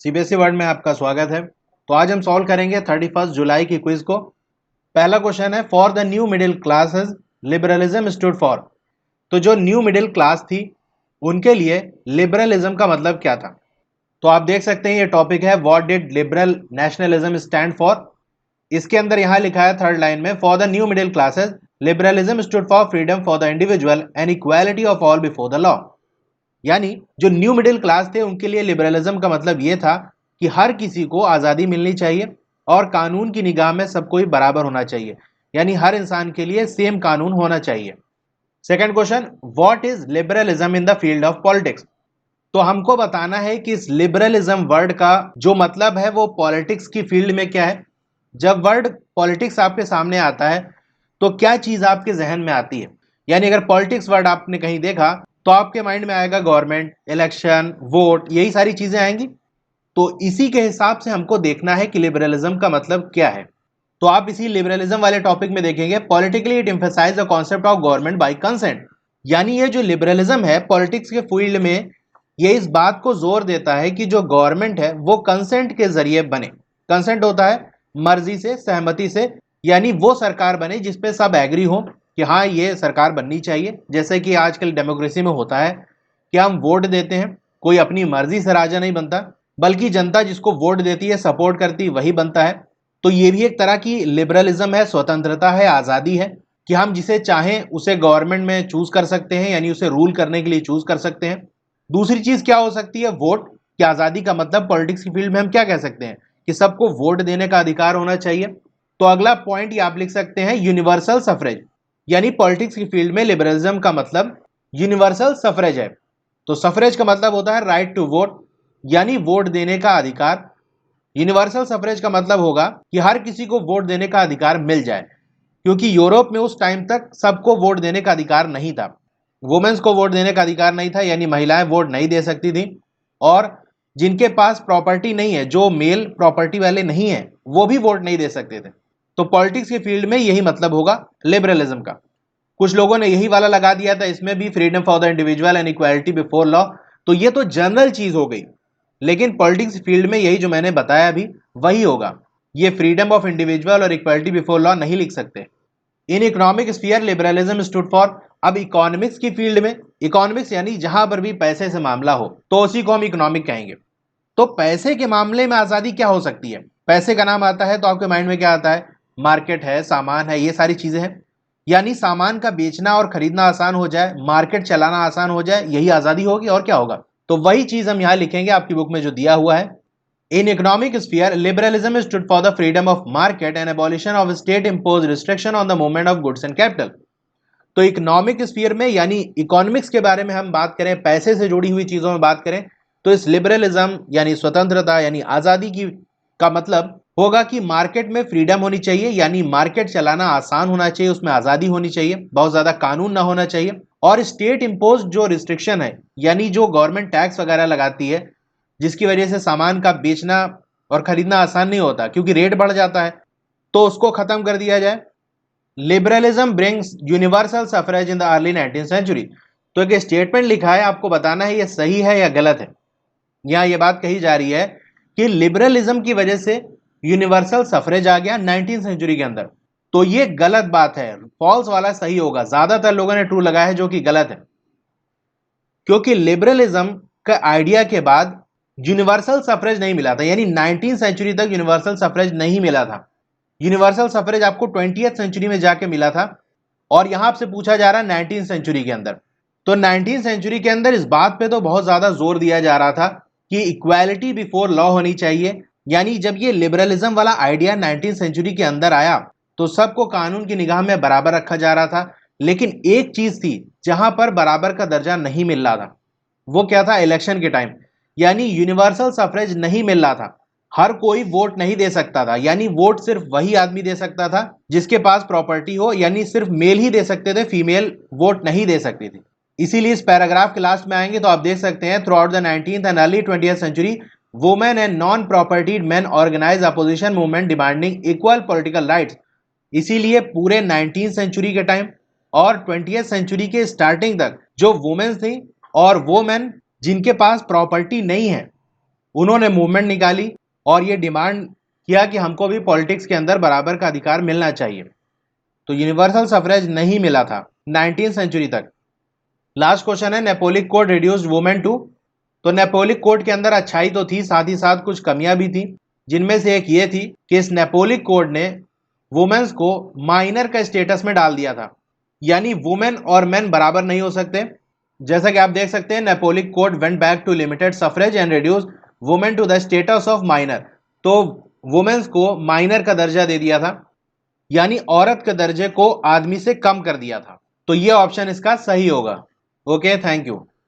CBSE world में आपका स्वागत है। तो आज हम सॉल्व करेंगे 31 जुलाई की क्विज को। पहला क्वेश्चन है, for the new middle classes liberalism stood for. तो जो न्यू मिडिल क्लास थी उनके लिए लिबरलिज्म का मतलब क्या था। तो आप देख सकते हैं ये टॉपिक है, what did liberal nationalism stand for. इसके अंदर यहां लिखा है थर्ड लाइन में, for the new middle classes liberalism stood for freedom for the individual and equality of all before the law. यानी जो न्यू मिडिल क्लास थे उनके लिए लिबरलिज्म का मतलब यह था कि हर किसी को आज़ादी मिलनी चाहिए और कानून की निगाह में सब कोई बराबर होना चाहिए, यानी हर इंसान के लिए सेम कानून होना चाहिए। Second question, what is liberalism in the field of politics. तो हमको बताना है कि इस लिबरलिज्म वर्ड का जो मतलब है वो पॉलिटिक्स की फील्ड में क्या है। जब वर्ड पॉलिटिक्स आपके सामने आता है तो क्या चीज आपके जहन में आती है। यानी अगर पॉलिटिक्स वर्ड आपने कहीं देखा तो आपके माइंड में आएगा गवर्नमेंट, इलेक्शन, वोट, यही सारी चीजें आएंगी। तो इसी के हिसाब से हमको देखना है कि लिबरलिज्म का मतलब क्या है। तो आप इसी लिबरलिज्म वाले टॉपिक में देखेंगे, politically it emphasise the concept of government by consent. यानी ये जो लिबरलिज्म है पॉलिटिक्स के फील्ड में, ये इस बात को जोर देता है कि जो गवर्नमेंट है वो कंसेंट के जरिए बने। कंसेंट होता है मर्जी से, सहमति से, यानी वो सरकार बने जिसपे सब एग्री हो कि हाँ ये सरकार बननी चाहिए। जैसे कि आजकल डेमोक्रेसी में होता है कि हम वोट देते हैं, कोई अपनी मर्जी से राजा नहीं बनता, बल्कि जनता जिसको वोट देती है, सपोर्ट करती, वही बनता है। तो ये भी एक तरह की लिबरलिज्म है, स्वतंत्रता है, आज़ादी है कि हम जिसे चाहें उसे गवर्नमेंट में चूज कर सकते हैं, यानी उसे रूल करने के लिए चूज कर सकते हैं। दूसरी चीज क्या हो सकती है, वोट की आज़ादी का मतलब पॉलिटिक्स की फील्ड में हम क्या कह सकते हैं कि सबको वोट देने का अधिकार होना चाहिए। तो अगला पॉइंट ये आप लिख सकते हैं, यूनिवर्सल सफरेज। यानी पॉलिटिक्स की फील्ड में लिबरलिज्म का मतलब यूनिवर्सल सफरेज है। तो सफरेज का मतलब होता है राइट टू वोट, यानी वोट देने का अधिकार। यूनिवर्सल सफरेज का मतलब होगा कि हर किसी को वोट देने का अधिकार मिल जाए, क्योंकि यूरोप में उस टाइम तक सबको वोट देने का अधिकार नहीं था। वुमेन्स को वोट देने का अधिकार नहीं था, यानी महिलाएं वोट नहीं दे सकती थी। और जिनके पास प्रॉपर्टी नहीं है, जो मेल प्रॉपर्टी वाले नहीं है, वो भी वोट नहीं दे सकते थे। तो पॉलिटिक्स के फील्ड में यही मतलब होगा लिबरलिज्म का। कुछ लोगों ने यही वाला लगा दिया था इसमें भी, freedom for the individual and equality before law. तो ये तो जनरल चीज हो गई, लेकिन पॉलिटिक्स फील्ड में यही जो मैंने बताया अभी वही होगा। ये फ्रीडम ऑफ इंडिविजुअल और इक्वालिटी बिफोर लॉ नहीं लिख सकते। In economic sphere liberalism stood for. अब इकोनॉमिक्स की फील्ड में, इकोनॉमिक्स यानी जहां पर भी पैसे से मामला हो तो उसी को हम इकोनॉमिक कहेंगे। तो पैसे के मामले में आजादी क्या हो सकती है। पैसे का नाम आता है तो आपके माइंड में क्या आता है, मार्केट है, सामान है, ये सारी चीजें हैं। यानी सामान का बेचना और खरीदना आसान हो जाए, मार्केट चलाना आसान हो जाए, यही आजादी होगी और क्या होगा। तो वही चीज हम यहां लिखेंगे आपकी बुक में जो दिया हुआ है। In economic sphere, liberalism stood for the freedom of market and abolition of state-imposed restriction on the movement of goods and capital. तो इकोनॉमिक स्फीयर में, यानी इकोनॉमिक्स के बारे में हम बात करें, पैसे से जुड़ी हुई चीजों में बात करें, तो इस लिबरलिज्म यानी स्वतंत्रता यानी आजादी की का मतलब होगा कि मार्केट में फ्रीडम होनी चाहिए, यानी मार्केट चलाना आसान होना चाहिए, उसमें आजादी होनी चाहिए, बहुत ज्यादा कानून ना होना चाहिए। और स्टेट इम्पोज जो रिस्ट्रिक्शन है, यानी जो गवर्नमेंट टैक्स वगैरह लगाती है, जिसकी वजह से सामान का बेचना और खरीदना आसान नहीं होता क्योंकि रेट बढ़ जाता है, तो उसको खत्म कर दिया जाए। Liberalism brings universal suffrage in the early 19th century. तो एक स्टेटमेंट लिखा है, आपको बताना है ये सही है या गलत है। यहां ये बात कही जा रही है कि लिबरलिज्म की वजह से यूनिवर्सल सफरेज आ गया 19th सेंचुरी के अंदर। तो ये गलत बात है, फॉल्स वाला सही होगा। ज्यादातर लोगों ने ट्रू लगाया है, जो कि गलत है, क्योंकि लिबरलिज्म का आइडिया के बाद यूनिवर्सल सफरेज नहीं मिला था, यानी 19th सेंचुरी तक यूनिवर्सल सफरेज नहीं मिला था। यूनिवर्सल सफरेज आपको 20th सेंचुरी में जाके मिला था। और यहां आपसे पूछा जा रहा है 19th सेंचुरी के अंदर। तो 19th सेंचुरी के अंदर इस बात पे तो बहुत ज्यादा जोर दिया जा रहा था कि इक्वालिटी बिफोर लॉ होनी चाहिए। यानी जब ये लिबरलिज्म वाला आइडिया 19th सेंचुरी के अंदर आया तो सबको कानून की निगाह में बराबर रखा जा रहा था। लेकिन एक चीज थी जहां पर बराबर का दर्जा नहीं मिल रहा था, वो क्या था, इलेक्शन के टाइम। यानी यूनिवर्सल सफरेज नहीं मिल रहा था, हर कोई वोट नहीं दे सकता था। यानी वोट सिर्फ वही आदमी दे सकता था जिसके पास प्रॉपर्टी हो, यानी सिर्फ मेल ही दे सकते थे, फीमेल वोट नहीं दे सकती थी। इसीलिए इस पैराग्राफ के लास्ट में आएंगे तो आप देख सकते हैं, throughout the 19th and early 20th century women and non propertied man organise opposition movement demanding equal political rights. इसीलिए पूरे 19th सेंचुरी के टाइम और 20th सेंचुरी के स्टार्टिंग तक जो वुमेन्स थी और वो मैन जिनके पास प्रॉपर्टी नहीं है, उन्होंने मूवमेंट निकाली और ये डिमांड किया कि हमको भी पॉलिटिक्स के अंदर बराबर का अधिकार मिलना चाहिए। तो यूनिवर्सल सफरेज नहीं मिला था 19th सेंचुरी तक। लास्ट क्वेश्चन है, Napoleonic code reduced women to. तो नेपोलिक कोड के अंदर अच्छाई तो थी, साथ ही साथ कुछ कमियां भी थी, जिनमें से एक ये थी कि इस नेपोलिक कोड ने वुमेन्स को माइनर का स्टेटस में डाल दिया था, यानी वुमेन और मेन बराबर नहीं हो सकते। जैसा कि आप देख सकते हैं, Napoleonic code went back to limited suffrage and reduce women to the status of minor. तो वुमेन्स को माइनर का दर्जा दे दिया था, यानी औरत के दर्जे को आदमी से कम कर दिया था। तो ये ऑप्शन इसका सही होगा। Okay, thank you.